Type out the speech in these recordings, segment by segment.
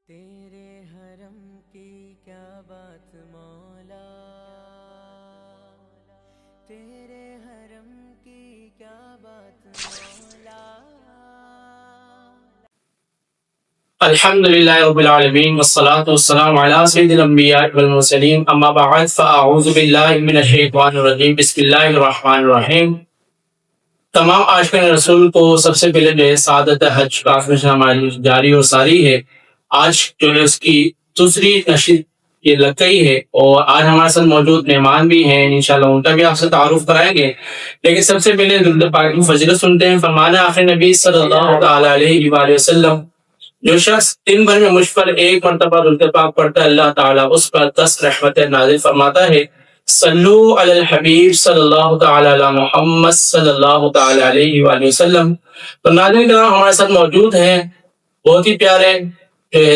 تیرے حرم کی کیا بات مولا، تیرے حرم کی کیا بات مولا۔ الحمدللہ رب العالمین والصلاة والسلام علی سید الانبیاء والمرسلین اما بعد فاعوذ باللہ من الشیطان الرجیم بسم اللہ الرحمن الرحیم۔ تمام عاشقین رسول کو سب سے پہلے جو ہے سعادت حج ٹرانسمیشن ہماری جاری اور ساری ہے۔ آج جو ہے اس کی دوسری نشر یہ لگ گئی ہے اور آج ہمارے ساتھ موجود مہمان بھی ہیں، انشاءاللہ ان کا بھی آپ سے تعارف کرائیں گے، لیکن سب سے پہلے درود پاک کی فضیلت سنتے ہیں۔ فرمان آخر نبی صلی اللہ تعالیٰ علیہ وآلہ وسلم، جو شخص دن بھر میں مجھ پر ایک مرتبہ درود پاک پڑھتا ہے اللہ تعالیٰ اس پر 10 رحمتیں نازل فرماتا ہے۔ صلو علی الحبیب صلی اللہ تعالیٰ علی محمد صلی اللہ تعالیٰ علیہ وآلہ وسلم۔ تو ناظرین کرام ہمارے ساتھ موجود ہیں بہت ہی پیارے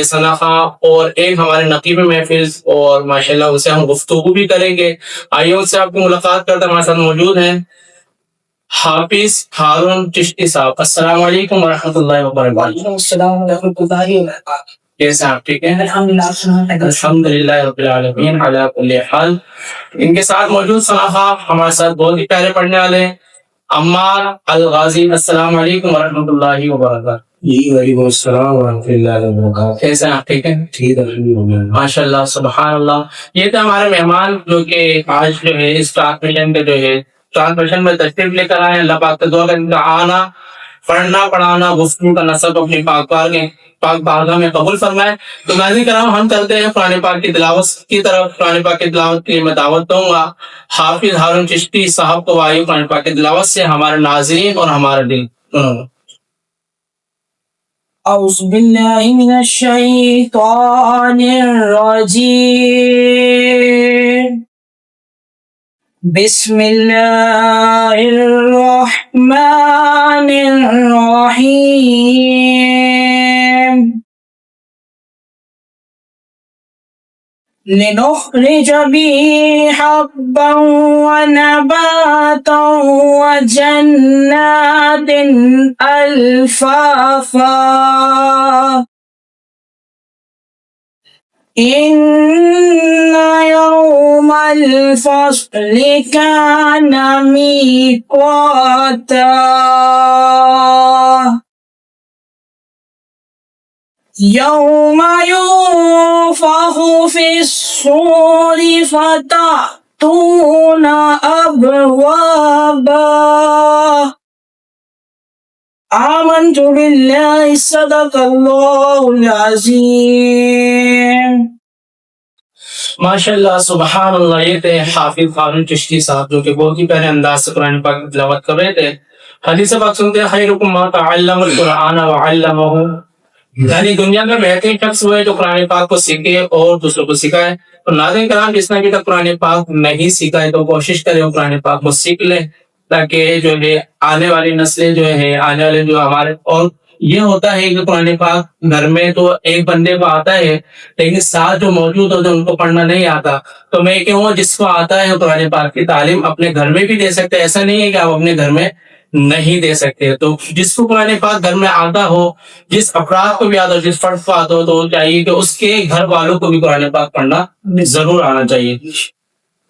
ثنا خاں اور ایک ہمارے نقیب محفل، اور ماشاءاللہ ان سے ہم گفتگو بھی کریں گے۔ آئیے ان سے آپ کی ملاقات کرتے ہیں۔ ہمارے ساتھ موجود ہیں حافظ ہارون چشتی صاحب۔ السلام علیکم ورحمۃ اللہ وبرکاتہ۔ وعلیکم السلام ورحمۃ اللہ وبرکاتہ۔ کیسے آپ؟ ٹھیک ہیں الحمدللہ الحمدللہ رب العالمین علی کل حال۔ ان کے ساتھ موجود ثنا خاں ہمارے ساتھ بہت ہی پیارے پڑھنے والے ہیں عمار الغازی۔ السلام علیکم ورحمۃ اللہ وبرکاتہ۔ جی وعلیکم السلام ورحمۃ اللہ وبرکاتہ۔ کیسے ہیں آپ؟ ٹھیک ہیں ٹھیک الحمدللہ ماشاء اللہ سبحان اللہ۔ یہ تھے ہمارے مہمان جو کہ آج جو ہے اس ٹرانسمیشن کے جو ہے ٹرانسمیشن میں تشریف لے کر آئے ہیں۔ اللہ پاک سے دعا کریں ان کا آنا، پڑھنا پڑھانا، گفتگو کرنا سب اپنی پاک بارگاہ میں قبول فرمائے۔ تو ناظرین کرام ہم چلتے ہیں قرآن پاک کی تلاوت کی طرف۔ قرآن پاک کی تلاوت کے لیے میں دعوت دوں گا حافظ ہارون چشتی صاحب کو۔ آئیے قرآن پاک کی تلاوت سے ہمارے ناظرین اور ہمارا دل اعوذ باللہ من الشیطان الرجیم، بسم اللہ الرحمن الرحیم، لنخرج به حبا ونباتا وجنات الفافا، إن يوم الفصل كان ميقاتا، يوم ينفخ في الصور فتأتون أبوابا، آمنت بالله صدق الله العظيم۔ ماشاء اللہ سبحان اللہ۔ یہ تھے حافظ ہارون چشتی صاحب جو کہ بہت ہی پیارے انداز سے قرآن پاک کی تلاوت کر رہے تھے۔ حدیث پاک سنتے ہیں خیرکم من تعلم القرآن وعلمہ، یعنی دنیا کا بہترین شخص وہ ہے جو قرآن پاک کو سیکھے اور دوسروں کو سکھائے۔ تو ناظرین کرام جس نے ابھی تک قرآن پاک نہیں سیکھا ہے تو کوشش کرے وہ قرآن پاک کو سیکھ لے، تاکہ جو ہے آنے والی نسلیں جو ہے آنے والے جو ہمارے، اور یہ ہوتا ہے کہ قرآن پاک گھر میں تو ایک بندے کو آتا ہے لیکن ساتھ جو موجود ہوتے ہیں ان کو پڑھنا نہیں آتا۔ تو میں کہوں جس کو آتا ہے قرآن پاک کی تعلیم اپنے گھر میں بھی دے سکتے ہیں، ایسا نہیں ہے کہ آپ اپنے گھر میں نہیں دے سکتے۔ تو جس کو قرآن پاک گھر میں آتا ہو، جس افراد کو بھی آتا ہو، جس فرد کو آتا ہو، تو چاہیے کہ اس کے گھر والوں کو بھی قرآن پاک پڑھنا ضرور آنا چاہیے۔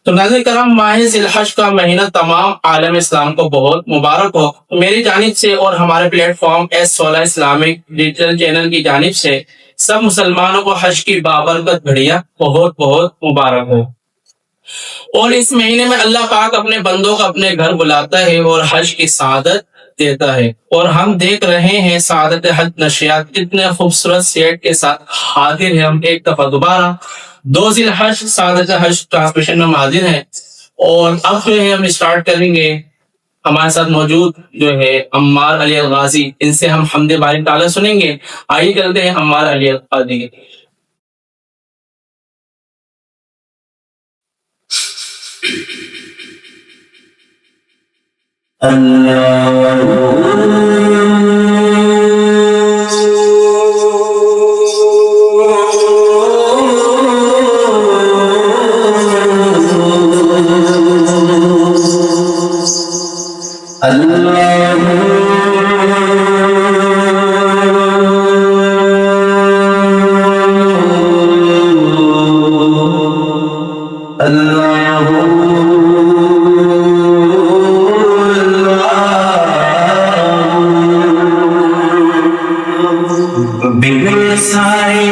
تو ناظرین کرام ماہ ذی الحج کا مہینہ تمام عالم اسلام کو بہت مبارک ہو۔ میری جانب سے اور ہمارے plate form S16 Islamic digital channel کی جانب سے سب مسلمانوں کو حج کی بابرکت گھڑیاں بہت بہت مبارک ہو۔ اور اس مہینے میں اللہ پاک اپنے بندوں کو اپنے گھر بلاتا ہے اور حج کی سعادت دیتا ہے، اور ہم دیکھ رہے ہیں سعادت حج نشریات کتنے خوبصورت سیٹ کے ساتھ حاضر ہیں۔ ہم ایک دفعہ دوبارہ 2 ذی الحج سعادت حج ٹرانسمیشن میں حاضر ہیں، اور اب جو ہے ہم اسٹارٹ کریں گے۔ ہمارے ساتھ موجود جو ہے عمار علی الغازی، ان سے ہم حمد باری تعالیٰ سنیں گے۔ آئیے چلتے ہیں عمار علی الغازی۔ بگڑ سارے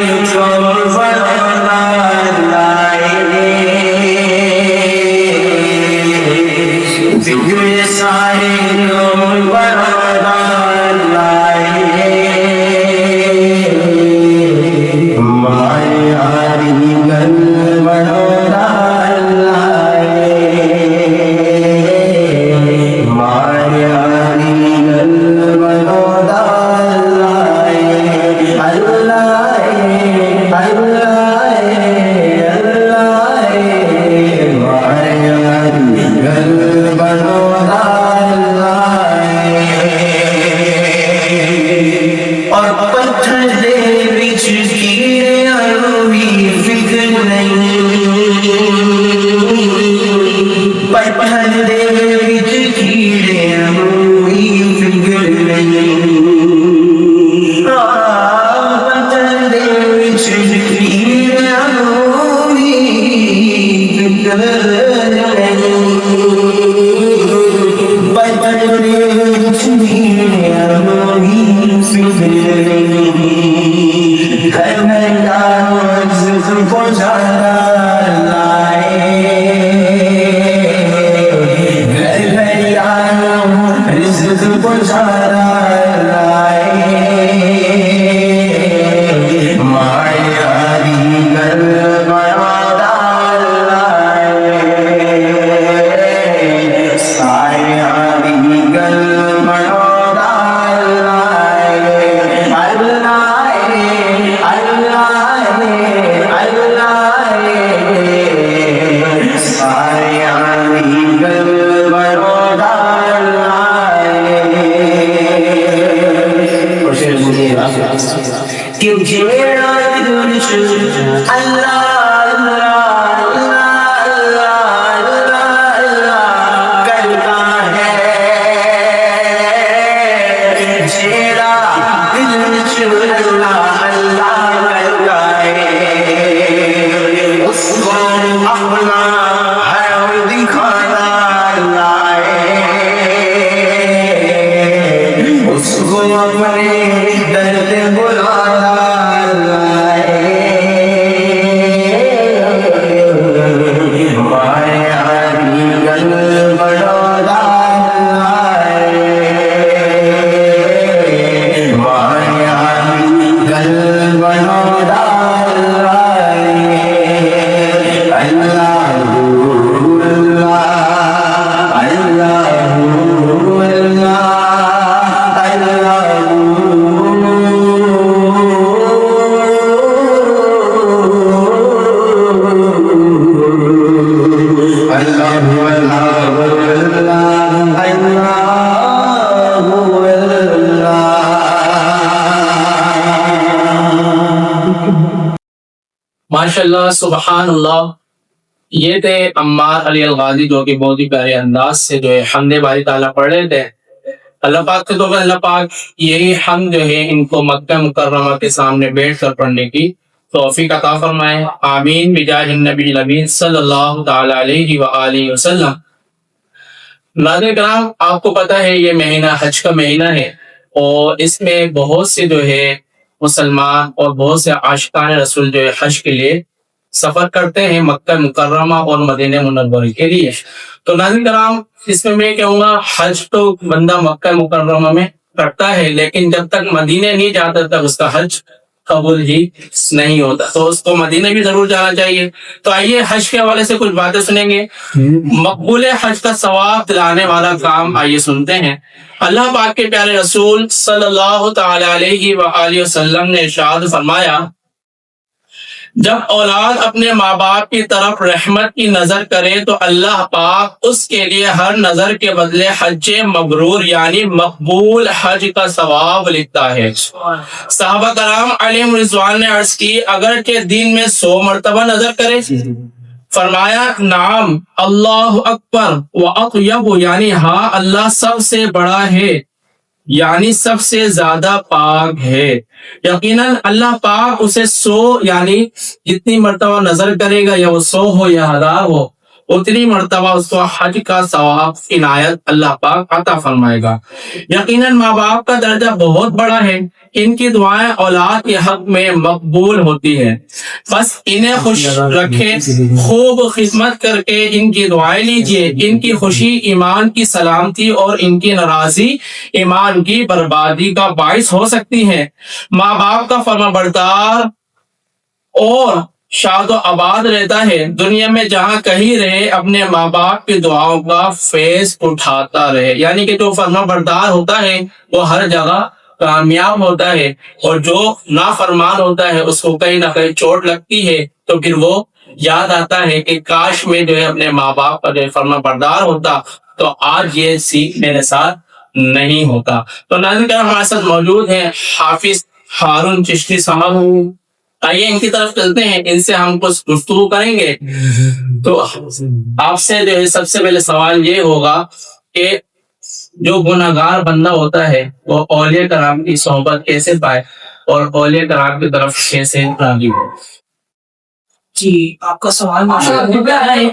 بگڑ سارے ماشاءاللہ سبحان اللہ. یہ تھے عمار علی الغازی جو کہ بہت ہی پیارے انداز سے جو ہے حمد باری تعالیٰ پڑھ رہے تھے. اللہ پاک سے تو اللہ پاک یہی حمد جو ہے ان کو مکہ مکرمہ کے سامنے بیٹھ کر پڑھنے کی توفیق عطا فرمائے. آمین بجاہ النبی الامین صلی اللہ تعالی علیہ وآلہ وسلم. ناظرین کرام، آپ کو پتہ ہے یہ مہینہ حج کا مہینہ ہے اور اس میں بہت سے جو ہے مسلمان اور بہت سے عاشقان رسول جو ہے حج کے لیے سفر کرتے ہیں مکہ مکرمہ اور مدینہ منورہ کے لیے. تو ناظرین کرام، اس میں میں کہوں گا حج تو بندہ مکہ مکرمہ میں کرتا ہے، لیکن جب تک مدینہ نہیں جاتا تک اس کا حج قبول ہی نہیں ہوتا. تو اس کو مدینہ بھی ضرور جانا چاہیے. تو آئیے حج کے حوالے سے کچھ باتیں سنیں گے. مقبول حج کا ثواب دلانے والا کام آئیے سنتے ہیں. اللہ پاک کے پیارے رسول صلی اللہ تعالی علیہ وآلہ وسلم نے ارشاد فرمایا، جب اولاد اپنے ماں باپ کی طرف رحمت کی نظر کرے تو اللہ پاک اس کے لیے ہر نظر کے بدلے حج مبرور یعنی مقبول حج کا ثواب لکھتا ہے. صحابہ کرام علیہم رضوان نے عرض کی، اگرچہ دن میں 100 مرتبہ نظر کرے؟ فرمایا، نعم اللہ اکبر و اطیب، یعنی ہاں اللہ سب سے بڑا ہے یعنی سب سے زیادہ پاک ہے. یقیناً اللہ پاک اسے 100 یعنی جتنی مرتبہ نظر کرے گا یا وہ 100 ہو یا 1000 ہو اتنی مرتبہ اس کو حج کا ثواب عنایت اللہ پاک عطا فرمائے گا. یقیناً ماں باپ کا درجہ بہت بڑا ہے. ان کی دعائیں اولاد کے حق میں مقبول ہوتی ہیں. بس انہیں خوش رکھیں, خوب خدمت کر کے ان کی دعائیں لیجیے. ان کی خوشی ایمان کی سلامتی اور ان کی ناراضی ایمان کی بربادی کا باعث ہو سکتی ہے. ماں باپ کا فرمانبردار اور شاد و آباد رہتا ہے. دنیا میں جہاں کہیں رہے اپنے ماں باپ کی دعاؤں کا فیض اٹھاتا رہے. یعنی کہ جو فرما بردار ہوتا ہے وہ ہر جگہ کامیاب ہوتا ہے, اور جو نافرمان ہوتا ہے اس کو کہیں نہ کہیں چوٹ لگتی ہے تو پھر وہ یاد آتا ہے کہ کاش میں جو ہے اپنے ماں باپ کا جو فرما بردار ہوتا تو آج یہ سیکھ میرے ساتھ نہیں ہوتا. تو ناظرین کرام ہمارے ساتھ موجود ہیں حافظ ہارون چشتی صاحب. آئیے ان کی طرف چلتے ہیں, ان سے ہم کچھ گفتگو کریں گے. تو آپ سے جو ہے سب سے پہلے سوال یہ ہوگا کہ جو گناہگار بندہ ہوتا ہے وہ اولیاء کرام کی صحبت کیسے پائے اور اولیاء کرام کی طرف کیسے راغب ہو؟ جی آپ کا سوال ماشاءاللہ پیارا ہے.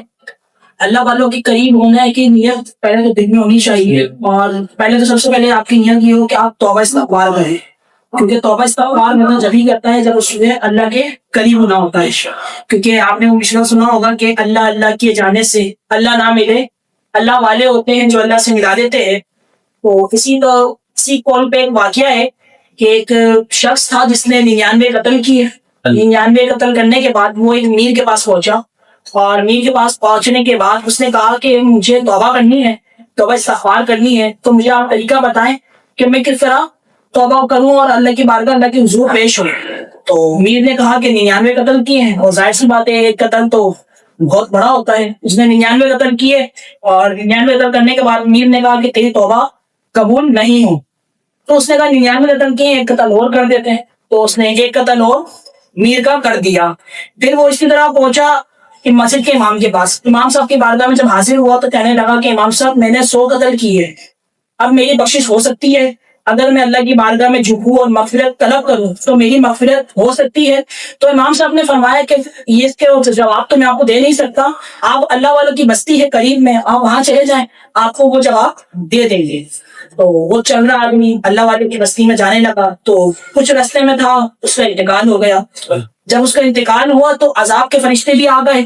اللہ والوں کے قریب ہونا ہے کہ نیت پہلے تو دل میں ہونی چاہیے, اور پہلے تو سب سے پہلے آپ کی نیت یہ ہو کہ آپ توبہ استغفار کریں, کیونکہ توبہ استغفار بندہ جب ہی کرتا ہے جب اس میں اللہ کے قریب ہونا ہوتا ہے. کیونکہ آپ نے وہ مشورہ سنا ہوگا کہ اللہ اللہ کیے جانے سے اللہ نہ ملے, اللہ والے ہوتے ہیں جو اللہ سے ملا دیتے ہیں. تو اسی کال پہ ایک واقعہ ہے کہ ایک شخص تھا جس نے 99 قتل کیے. 99 قتل کرنے کے بعد وہ ایک میر کے پاس پہنچا, اور میر کے پاس پہنچنے کے بعد اس نے کہا کہ مجھے توبہ کرنی ہے, توبہ استغفار کرنی ہے, تو مجھے آپ طریقہ بتائیں کہ میں کس طرح توبہ کروں اور اللہ کی بارگاہ اللہ کے حضور پیش ہوں. تو میر نے کہا کہ 99 قتل کیے ہیں, اور ظاہر سی بات ہے ایک قتل تو بہت بڑا ہوتا ہے. اس نے 99 قتل کیے, اور 99 قتل کرنے کے بعد میر نے کہا کہ تیری توبہ قبول نہیں ہو. تو اس نے کہا 99 قتل کیے, ایک قتل اور کر دیتے ہیں. تو اس نے ایک قتل اور میر کا کر دیا. پھر وہ اسی طرح پہنچا مسجد کے امام کے پاس. امام صاحب کی بارگاہ میں جب حاضر ہوا تو کہنے لگا کہ امام صاحب میں نے 100 قتل کیے, اب میری بخشش ہو سکتی ہے؟ اگر میں اللہ کی بارگاہ میں جھکوں اور مغفرت طلب کروں تو میری مغفرت ہو سکتی ہے؟ تو امام صاحب نے فرمایا کہ یہ اس کے جواب تو میں آپ کو دے نہیں سکتا, آپ اللہ والوں کی بستی ہے قریب میں, آپ وہاں چلے جائیں, آپ کو وہ جواب دے دیں گے. تو وہ چل رہا آدمی اللہ والوں کی بستی میں جانے لگا. تو کچھ راستے میں تھا, اس کا انتقال ہو گیا. جب اس کا انتقال ہوا تو عذاب کے فرشتے بھی آ گئے,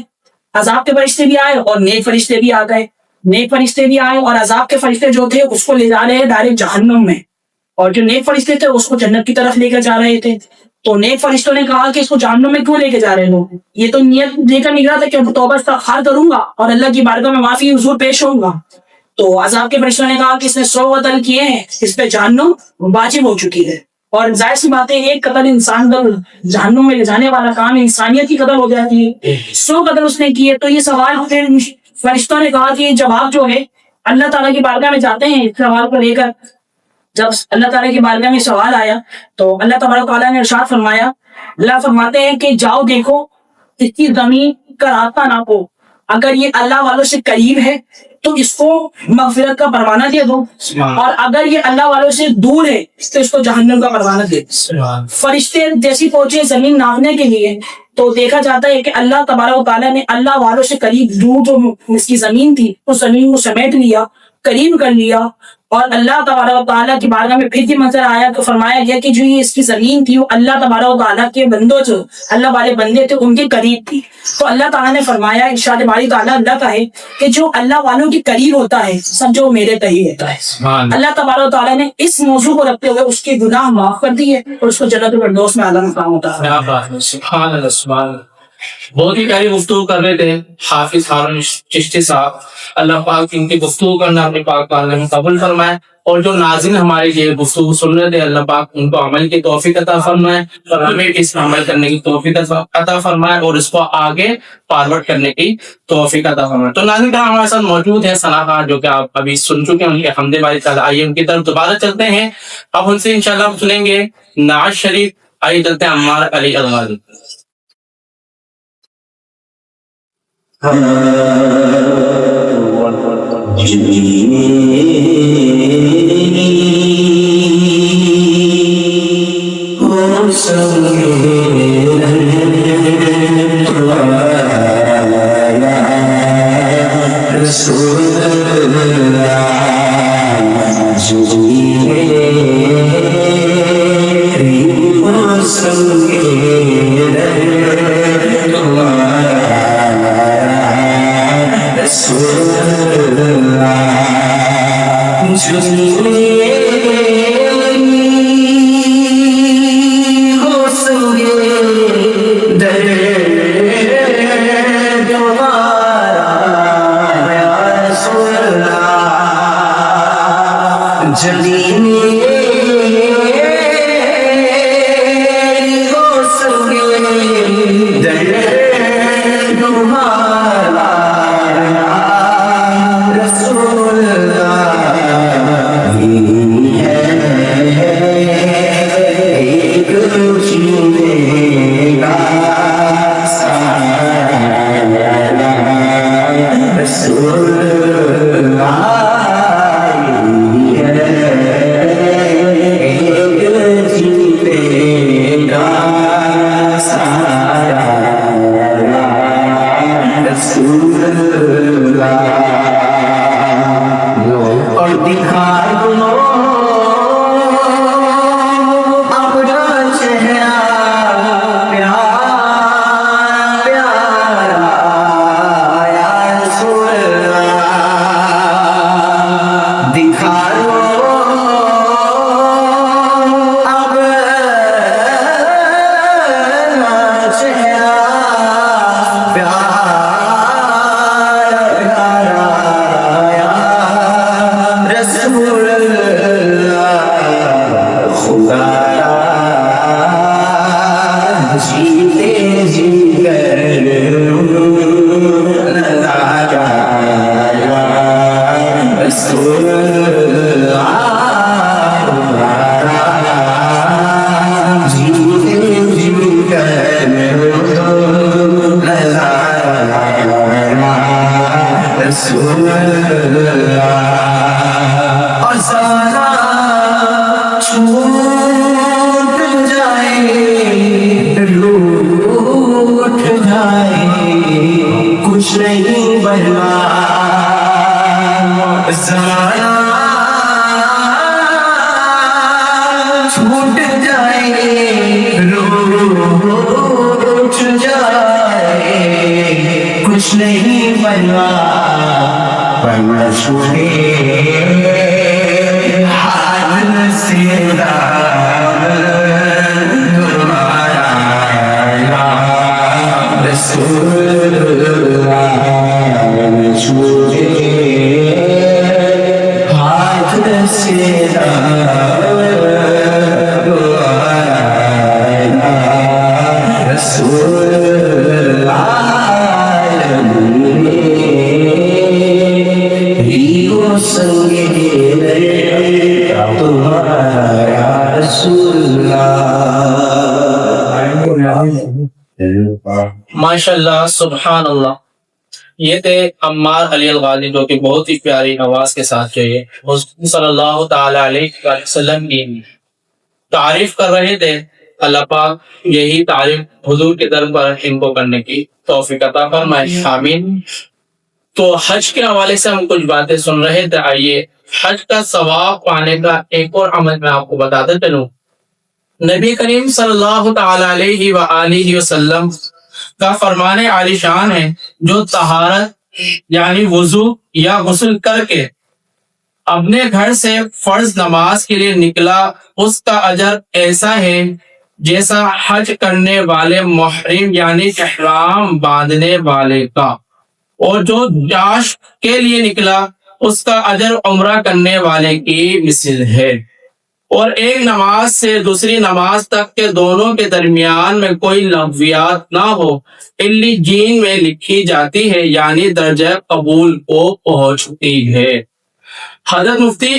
عذاب کے فرشتے بھی آئے اور نیک فرشتے بھی آ گئے. نیک فرشتے بھی آئے, اور عذاب کے فرشتے جو تھے اس کو لے جا رہے ہیں ڈائریکٹ جہنم میں, اور جو نیک فرشتے تھے اس کو جنت کی طرف لے کر جا رہے تھے. تو نیک فرشتوں نے کہا کہ اس کو جہنم میں کیوں لے کے جا رہے ہو؟ یہ تو نیت دے کر نکلا تھا کہ توبہ استغفار کروں گا اور اللہ کی بارگاہ میں معافی حضور پیش ہوں گا. تو عذاب کے فرشتوں نے کہا کہ اس نے 100 قتل کیے ہیں, اس پہ جہنم واجب ہو چکی ہے. اور ظاہر سی بات ہے ایک قتل انسان کا جہنم میں لے جانے والا کام, انسانیت کی قتل ہو جاتی ہے. 100 قتل اس نے کیے. تو یہ سوال پھر فرشتوں نے کہا کہ جواب جو ہے اللہ تعالیٰ کی بارگاہ میں جاتے ہیں اس سوال کو لے کر. جب اللہ تعالیٰ کی بارگاہ میں سوال آیا تو اللہ تبارک تعالیٰ نے ارشاد فرمایا, اللہ فرماتے ہیں کہ جاؤ دیکھو اس کی زمین کا راستہ ناپو, اگر یہ اللہ والوں سے قریب ہے تو اس کو مغفرت کا پروانہ دے دو, اور اگر یہ اللہ والوں سے دور ہے تو اس کو جہنم کا پروانہ دے دو. فرشتے جیسی پہنچے زمین ناپنے کے لیے تو دیکھا جاتا ہے کہ اللہ تبارک و تعالیٰ نے اللہ والوں سے قریب دور جو اس کی زمین تھی اس زمین کو سمیٹ لیا, قریب کر لیا. اور اللہ تبارک و تعالیٰ کی بارگاہ میں پھر بھی منظر آیا تو فرمایا گیا کہ جو یہ اس کی زمین تھی وہ اللہ تبارک و تعالیٰ کے بندوں جو اللہ والے بندے تھے ان کے قریب تھی. تو اللہ تعالیٰ نے فرمایا ارشاد باری تعالیٰ اللہ کا ہے کہ جو اللہ والوں کے قریب ہوتا ہے سمجھو میرے قریب ہوتا ہے. اللہ تبارک و تعالیٰ نے اس موضوع کو رکھتے ہوئے اس کے گناہ معاف کر دیے اور اس کو جنت الفردوس میں اعلیٰ مقام ہوتا ہے. سبحان اللہ, سبحان اللہ. بہت ہی پیاری گفتگو کر رہے تھے حافظ ہارون چشتی صاحب. اللہ پاک ان کی گفتگو کرنا اپنے پاک کلام میں قبول فرمائے, اور جو ناظرین ہماری یہ گفتگو سن رہے تھے اللہ پاک ان کو عمل کی توفیق عطا فرمائے, اور ہمیں اس میں عمل کرنے کی توفیق عطا فرمائے, اور اس کو آگے فارورڈ کرنے کی توفیق عطا فرمائے. تو ناظرین کرام ہمارے ساتھ موجود ہیں ثنا خان جو کہ آپ ابھی سن چکے ہیں, ان کے حمد باری تعالیٰ. آئیے ان کی طرف دوبارہ چلتے ہیں, اب ان سے انشاءاللہ ہم سنیں گے نعت شریف. آئیے چلتے ہیں عمار علی الغازی. جمیلی ماشاءاللہ سبحان اللہ. یہ تھے عمار علی الغازی جو کہ بہت ہی پیاری آواز کے ساتھ جو یہ حضور صلی اللہ تعالی علیہ وسلم کی تعریف کر رہے تھے. اللہ پاک یہی تعریف حضور کے در پر ان کو کرنے کی توفیق عطا فرمائے. آمین. تو حج کے حوالے سے ہم کچھ باتیں سن رہے تھے. آئیے حج کا ثواب پانے کا ایک اور عمل میں آپ کو بتاتا چلوں. نبی کریم صلی اللہ تعالی علیہ وآلہ وسلم کا فرمان عالی شان ہے جو طہارت یعنی وضو یا غسل کر کے اپنے گھر سے فرض نماز کے لیے نکلا اس کا اجر ایسا ہے جیسا حج کرنے والے محرم یعنی احرام باندھنے والے کا، اور جو جاش کے لیے نکلا اس کا اجر عمرہ کرنے والے کی مثل ہے. اور ایک نماز سے دوسری نماز تک کے دونوں کے درمیان میں کوئی لغویات نہ ہو علیجین میں لکھی جاتی ہے، یعنی درجہ قبول کو پہنچتی ہے. حضرت مفتی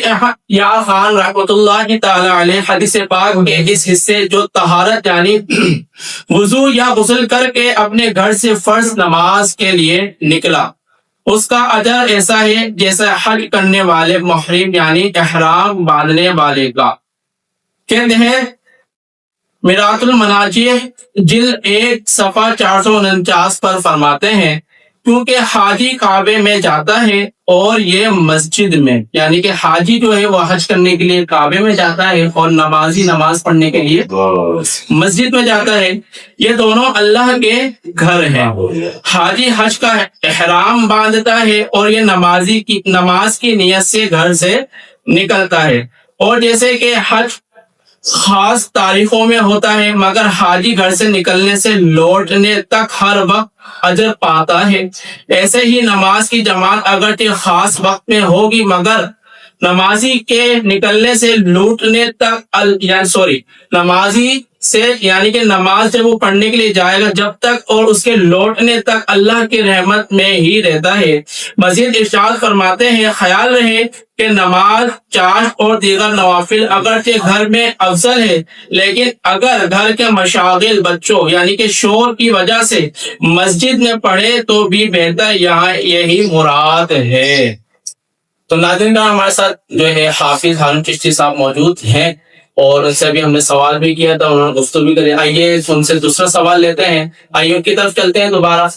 یار خان رحمۃ اللہ تعالی علیہ حدیث پاک کے اس حصے جو طہارت یعنی وضو یا غسل کر کے اپنے گھر سے فرض نماز کے لیے نکلا اس کا اجر ایسا ہے جیسا حج کرنے والے محرم یعنی احرام باندھنے والے کا. کہتے ہیں میرات المناجی جلد 1 صفحہ 449 پر فرماتے ہیں کیونکہ حاجی کعبے میں جاتا ہے اور یہ مسجد میں، یعنی کہ حاجی جو ہے وہ حج کرنے کے لیے کعبے میں جاتا ہے اور نمازی نماز پڑھنے کے لیے مسجد میں جاتا ہے، یہ دونوں اللہ کے گھر ہیں۔ حاجی حج کا احرام باندھتا ہے اور یہ نماز کی نیت سے گھر سے نکلتا ہے، اور جیسے کہ حج خاص تاریخوں میں ہوتا ہے مگر حاجی گھر سے نکلنے سے لوٹنے تک ہر وقت اجر پاتا ہے، ایسے ہی نماز کی جماعت اگرچہ خاص وقت میں ہوگی مگر نمازی کے نکلنے سے لوٹنے تک نمازی سے یعنی کہ نماز جب وہ پڑھنے کے لیے جائے گا جب تک اور اس کے لوٹنے تک اللہ کی رحمت میں ہی رہتا ہے۔ مزید ارشاد فرماتے ہیں خیال رہے کہ نماز، چاشت اور دیگر نوافل اگرچہ گھر میں افضل ہے لیکن اگر گھر کے مشاغل، بچوں یعنی کہ شور کی وجہ سے مسجد میں پڑھے تو بھی بہتر، یہاں یہی مراد ہے۔ تو ناظرین ہمارے ساتھ جو ہے حافظ ہارون چشتی صاحب موجود ہیں اور ان سے بھی ہم نے سوال بھی کیا تھا، انہوں نے گفتگو بھی کری۔ آئیے ان سے دوسرا سوال لیتے ہیں، آئیے ان کی طرف چلتے ہیں دوبارہ۔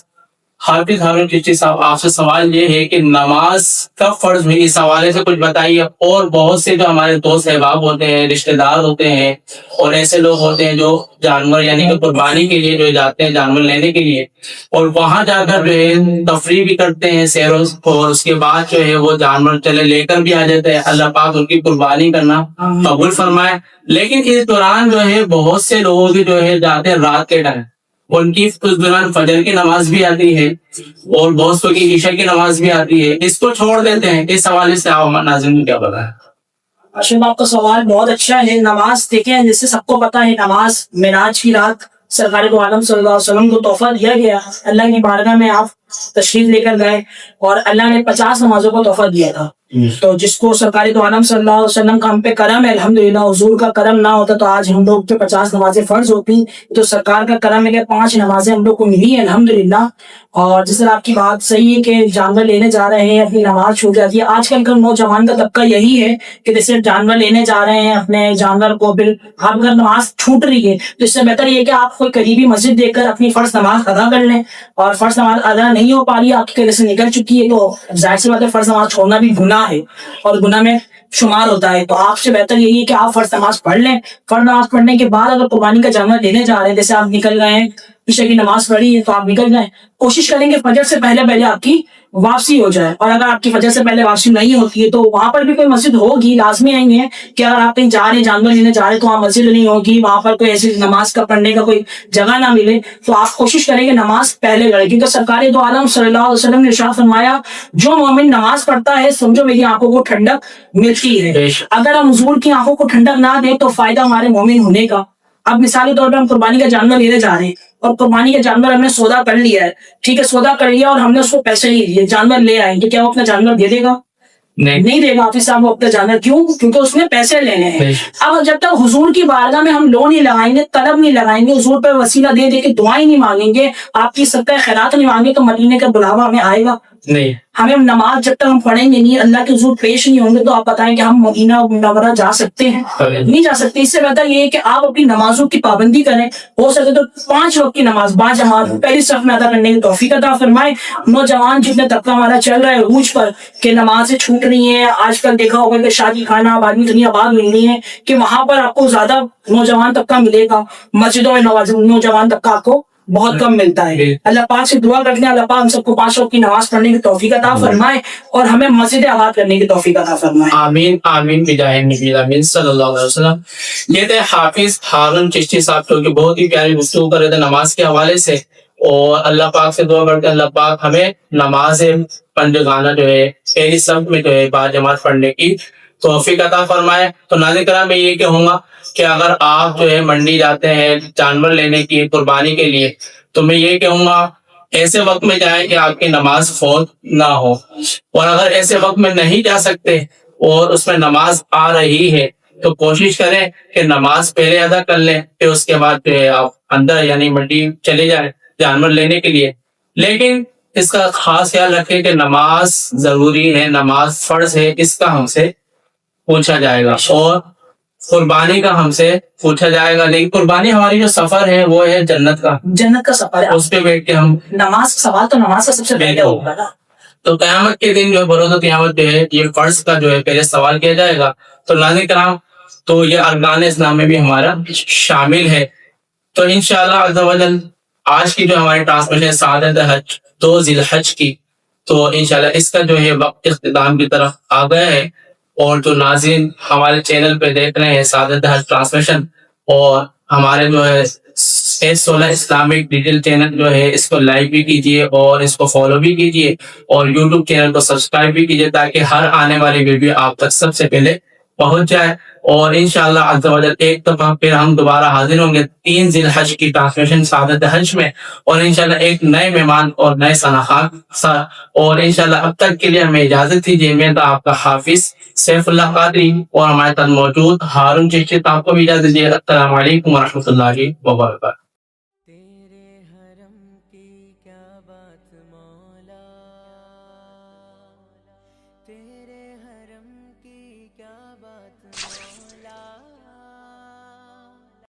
حافظ ہارون چشتی صاحب آپ سے سوال یہ ہے کہ نماز کا فرض ہوئی، اس حوالے سے کچھ بتائیے۔ اور بہت سے جو ہمارے دوست احباب ہوتے ہیں، رشتہ دار ہوتے ہیں اور ایسے لوگ ہوتے ہیں جو جانور یعنی کہ قربانی کے لیے جو جاتے ہیں جانور لینے کے لیے، اور وہاں جا کر جو ہے تفریح بھی کرتے ہیں سیر اور اس کے بعد جو ہے وہ جانور چلے لے کر بھی آ جاتے ہیں، اللہ پاک ان کی قربانی کرنا قبول فرمائے۔ لیکن اس دوران جو ہے بہت سے لوگوں کی جو ہے جاتے ہیں رات کے ٹائم، ان کی اس دوران فجر کی نماز بھی آتی ہے اور بہت سو کی عشاء کی نماز بھی آتی ہے، اس کو چھوڑ دیتے ہیں۔ اس حوالے سے آپ ناظرین کو کیا بتائیں؟ اشرف آپ کا سوال بہت اچھا ہے۔ نماز دیکھیں جیسے سب کو پتا ہے، نماز معراج کی رات سرکار دو عالم صلی اللہ علیہ وسلم کو تحفہ دیا گیا، اللہ کی بارگاہ میں آپ تشریف لے کر گئے اور اللہ نے 50 نمازوں کو تحفہ دیا تھا۔ تو جس کو سرکار دو عالم صلی اللہ علیہ وسلم کا ہم پہ کرم ہے، الحمدللہ، حضور کا کرم نہ ہوتا تو آج ہم لوگ پہ 50 نمازیں فرض ہوتی، تو سرکار کا کرم ہے کہ 5 نمازیں ہم لوگ کو ملی ہیں الحمدللہ۔ اور جس طرح آپ کی بات صحیح ہے کہ جانور لینے جا رہے ہیں اپنی نماز چھوٹ جاتی ہے۔ آج کل کا نوجوان کا طبقہ یہی ہے کہ جیسے جانور لینے جا رہے ہیں اپنے جانور کو، پھر آپ اگر نماز چھوٹ رہی ہے تو اس سے بہتر یہ کہ آپ کوئی قریبی مسجد دیکھ کر اپنی فرض نماز ادا کر لیں، اور فرض نماز ادا نہیں ہو پا رہی، آپ کے گلے سے نکل چکی ہے تو ظاہر سی بات ہے فرض نماز چھوڑنا بھی گناہ ہے اور گناہ میں شمار ہوتا ہے۔ تو آپ سے بہتر یہی ہے کہ آپ فرض نماز پڑھ لیں۔ فرض نماز پڑھنے کے بعد اگر قربانی کا جانور لینے جا رہے ہیں، جیسے آپ نکل گئے ہیں، عشاء کی نماز پڑھی ہے تو آپ نکل گئے، کوشش کریں کہ فجر سے پہلے آپ کی واپسی ہو جائے۔ اور اگر آپ کی فجر سے پہلے واپسی نہیں ہوتی ہے تو وہاں پر بھی کوئی مسجد ہوگی، لازمی نہیں ہے کہ اگر آپ کہیں جا رہے ہیں جانور لینے جا رہے ہیں تو وہاں مسجد نہیں ہوگی، وہاں پر کوئی ایسی نماز کا پڑھنے کا کوئی جگہ نہ ملے، تو آپ کوشش کریں کہ نماز پہلے لڑے، کیونکہ سرکار دو عالم صلی اللہ علیہ وسلم نے ارشاد فرمایا جو مومن نماز پڑھتا ہے سمجھو میری آنکھوں کو ٹھنڈک ملتی ہے۔ اگر ہم حضور کی آنکھوں کو ٹھنڈک نہ دیں تو فائدہ ہمارے مومن ہونے کا۔ اب مثالی طور پہ ہم قربانی کا جانور لینے جا رہے ہیں اور قربانی کا جانور ہم نے سودا کر لیا ہے، ٹھیک ہے، سودا کر لیا اور ہم نے اس کو پیسے نہیں دیے، جانور لے آئے، تو کیا وہ اپنا جانور دے دے گا؟ نہیں دے گا حافظ صاحب وہ اپنا جانور، کیوں؟ کیونکہ اس نے پیسے لینے ہیں۔ اب جب تک حضور کی بارگاہ میں ہم لو نہیں لگائیں گے، طلب نہیں لگائیں گے، حضور پہ وسیلہ دے دے کے دعائیں نہیں مانگیں گے، آپ کی صدقہ خیرات نہیں مانگیں تو مدینے کا بلاوا ہمیں آئے گا نہیں۔ ہمیں نماز جب تک ہم پڑھیں گے نہیں، اللہ کے حضور پیش نہیں ہوں گے، تو آپ بتائیں کہ ہم مدینہ منورہ جا سکتے ہیں؟ نہیں جا سکتے۔ اس سے بہتر یہ ہے کہ آپ اپنی نمازوں کی پابندی کریں، ہو سکے تو 5 وقت کی نماز باجماعت پہلی صف میں ادا کرنے کی توفیق عطا فرمائے۔ نوجوان جتنے طبقہ ہمارا چل رہا ہے عروج پر کہ نمازیں چھوٹ رہی ہیں، آج کل دیکھا ہوگا کہ شادی خانہ آبادی اتنی آباد ہوئی نہیں ہے کہ وہاں پر آپ کو زیادہ نوجوان طبقہ ملے گا، مسجدوں میں نوجوان طبقہ آپ کو بہت کم ملتا ہے۔ اللہ پاک سے دعا کرتے ہیں اللہ پاک ہم سب کو 5 وقت کی نماز پڑھنے کی توفیق عطا فرمائے اور ہمیں مسجد آباد کرنے کی توفیق عطا فرمائے۔ آمین آمین بجاہ نبی امین صلی اللہ علیہ وسلم۔ یہ تھے حافظ ہارون چشتی صاحب جو کہ بہت ہی پیاری گفتگو کر رہے تھے نماز کے حوالے سے، اور اللہ پاک سے دعا کرتے ہیں اللہ پاک ہمیں نماز پنجگانہ جو ہے پہلی صف میں جو ہے باجماعت پڑھنے کی توفیق عطا فرمائے۔ تو ناظرین کرام میں یہ کہوں گا کہ اگر آپ جو ہے منڈی جاتے ہیں جانور لینے کی قربانی کے لیے تو میں یہ کہوں گا ایسے وقت میں جائیں کہ آپ کی نماز فوت نہ ہو، اور اگر ایسے وقت میں نہیں جا سکتے اور اس میں نماز آ رہی ہے تو کوشش کریں کہ نماز پہلے ادا کر لیں، پھر اس کے بعد جو ہے آپ اندر یعنی منڈی چلے جائیں جانور لینے کے لیے۔ لیکن اس کا خاص خیال رکھیں کہ نماز ضروری ہے، نماز فرض ہے، اس کا ہم سے پوچھا جائے گا۔ اور قربانی کا ہم سے پوچھا جائے گا، لیکن قربانی ہماری جو سفر ہے وہ ہے جنت کا، جنت کا سفر ہے. اس پہ بیٹھ کے ہم نماز سوال تو نماز کا سب سے پہلے ہوگا نا. تو قیامت کے دن جو ہے بروز قیامت جو ہے یہ فرض کا جو ہے پہلے سوال کیا جائے گا. تو ناظرین کرام، تو یہ ارکان اسلام میں بھی ہمارا شامل ہے. تو انشاءاللہ عز و جل آج کی جو ہماری ٹرانسمیشن سعادت حج 2 ذی الحج کی، تو انشاءاللہ اس کا جو ہے وقت اختتام کی طرف آ گیا ہے. اور جو ناظرین ہمارے چینل پہ دیکھ رہے ہیں سعادت حج ٹرانسمیشن، اور ہمارے جو ہے S16 اسلامک ڈیٹیل چینل جو ہے اس کو لائک بھی کیجیے اور اس کو فالو بھی کیجیے، اور یوٹیوب چینل کو سبسکرائب بھی کیجیے تاکہ ہر آنے والی ویڈیو آپ تک سب سے پہلے پہنچ جائے. اور انشاءاللہ عز و جل ایک دفعہ پھر ہم دوبارہ حاضر ہوں گے 3 ذی الحج کی ٹرانسمیشن سعادت حج میں، اور انشاءاللہ ایک نئے مہمان اور نئے سناخان ساتھ. اور انشاءاللہ اب تک کے لیے ہمیں اجازت دیجیے. میں تھا آپ کا حافظ سیف اللہ قادری، اور ہمارے ساتھ موجود ہارون چشتی. آپ کو بھی اجازت دیجیے. السلام علیکم ورحمۃ اللہ وبرکاتہ. تیرے حرم کی کیا بات مولا، تیرے